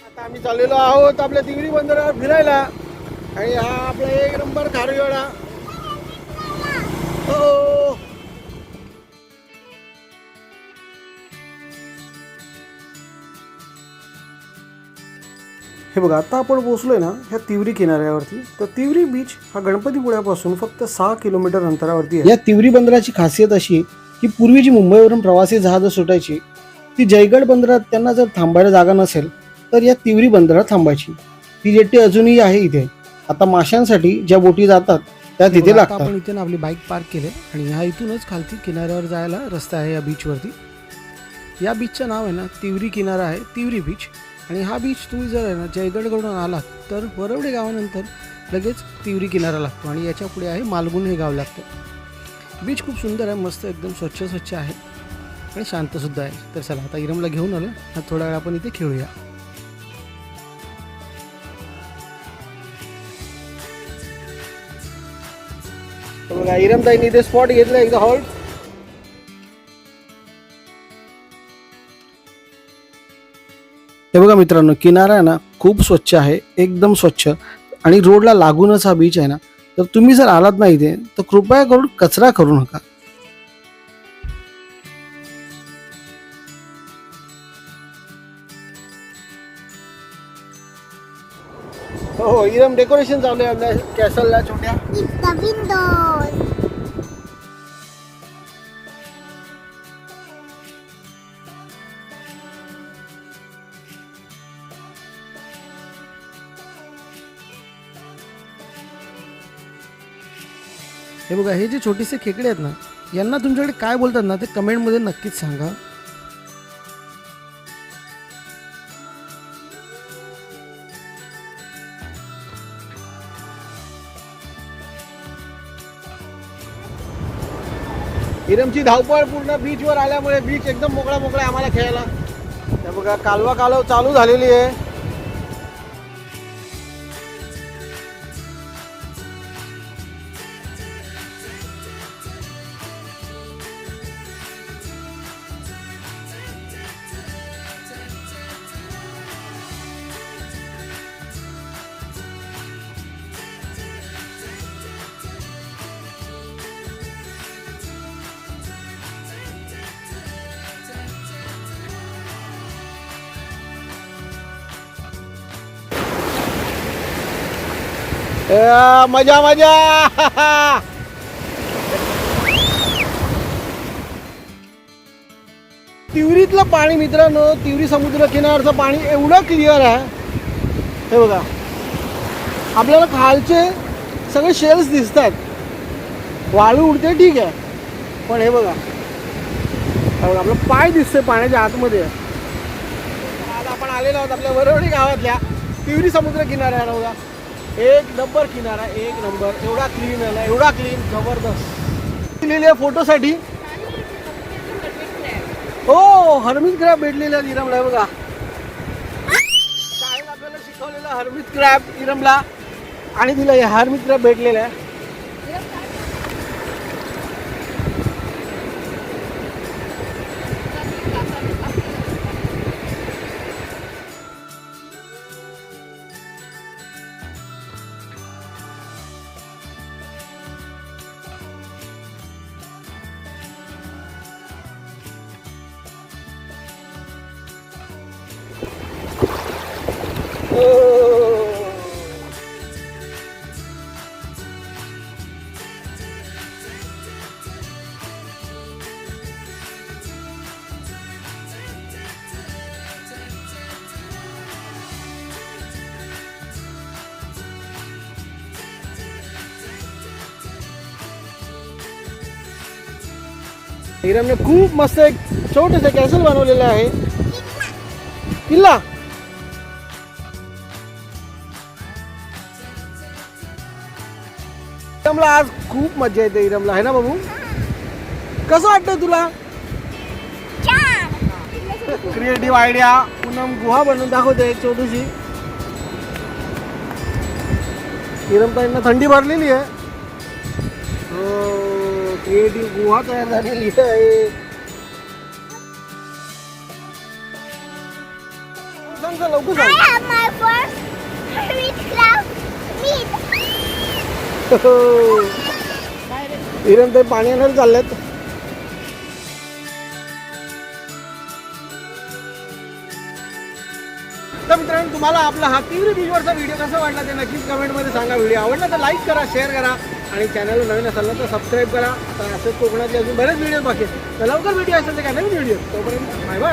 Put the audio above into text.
आता आम्ही चाललेलो आहोत आपल्या तिवरी बंदरावर फिरायला आणि हा आपला एक नंबर खारवेळा. हो हे बघा, आता आपण पोहोचलोय ना ह्या तिवरी किनाऱ्यावरती. तर तिवरी बीच हा गणपतीपुळ्यापासून फक्त 6 किलोमीटर अंतरावरती आहे. या तिवरी बंदराची खासियत अशी आहे की पूर्वी जी मुंबईवरून प्रवासी जहाज सुटायची ती जयगड बंदरात त्यांना जर थांबायला जागा नसेल तर या तिवरी बंदरात थांबायची. ती जेट्टी अजूनही आहे इथे. आता माशांसाठी ज्या बोटी जातात त्या तिथे लागतात. आपण इथे आपली बाईक पार्क केली आणि ह्या इथूनच खालती किनाऱ्यावर जायला रस्ता आहे या बीचवरती. या बीचचं नाव आहे ना तिवरी किनारा आहे, तिवरी बीच. आणि हा बीच तुम्ही जर आहे ना जयगडकडून आलात तर वरवडे गावानंतर लगेच तिवरी किनारा लागतो आणि याच्या पुढे आहे मालगुण हे गाव लागतं. बीच खूप सुंदर आहे, मस्त एकदम स्वच्छ आहे आणि शांतसुद्धा आहे. तर चला आता इरमला घेऊन आलो, थोडा वेळ आपण इथे खेळूया. बघा इरमताईने इथे स्पॉट घेतला एकदा हॉल्ट. हे बघा मित्रांनो, किनारा आहे ना खूप स्वच्छ आहे, एकदम स्वच्छ. आणि रोडला लागूनच हा बीच आहे ना. तर तुम्ही जर आलात ना इथे तर कृपया करून कचरा करू नका. हो इरम डेकोरेशन चालू आहे आपल्या कॅसलला छोट्या. हे बघा, हे जे छोटेसे खेकडे आहेत ना यांना तुमच्याकडे काय बोलतात ना ते कमेंटमध्ये नक्कीच सांगा. इरमची धावपळ पूर्ण बीचवर आल्यामुळे बीच एकदम मोकळा आम्हाला खेळायला. हे बघा कालवा चालू झालेली आहे. मजा तिवरीतलं पाणी मित्रांनो, तिवरी समुद्र किनारचं पाणी एवढं क्लिअर आहे. हे बघा आपल्याला खालचे सगळे शेल्स दिसतात, वाळू उडते ठीक आहे, पण हे बघा आपला पाय दिसतोय पाण्याच्या आतमध्ये. आज आपण आलेलो आहोत आपल्या वरवडी गावातल्या तिवरी समुद्र किनाऱ्यावर. बघा एक नंबर किनारा, एक नंबर. एवढा क्लीन आहे ना, एवढा क्लीन, जबरदस्त. लिहिलेल्या फोटोसाठी हो हरमित क्रॅब भेटलेला इरमला. बघा शाळेत आपल्याला शिकवलेला हरमित क्रॅब इरमला आणि तिला हे हरमित क्रॅब भेटलेला आहे. इरमने खूप मस्त एक छोटंसं कॅसल बनवलेलं आहे. किल्ला इरमला आज खूप मजा येते. इरमला आहे ना बाबू, कसं वाटतं तुला? Creative idea. पूनम गुहा बनवून दाखवते एक छोटीशी. किरणताईंना थंडी भरलेली आहे. क्रिएटिव्ह गुहा तयार झालेली आहे. सांग लवकर सांग. I have my first with cloud meat. किरणताई पाणी आणायला चालल्यात. तर मित्रांनो तुम्हाला आपला हा तिवरी बीचवरचा व्हिडिओ कसा वाटला ते नक्कीच कमेंटमध्ये सांगा. व्हिडिओ आवडला तर लाईक करा, शेअर करा आणि चॅनलला नवीन असाल तर सबस्क्राईब करा. तर असंच कोकणातले अजून बरेच व्हिडिओ बाकी आहेत. तर लवकर व्हिडिओ असेल तर काय नवीन व्हिडिओ. तोपर्यंत बाय बाय.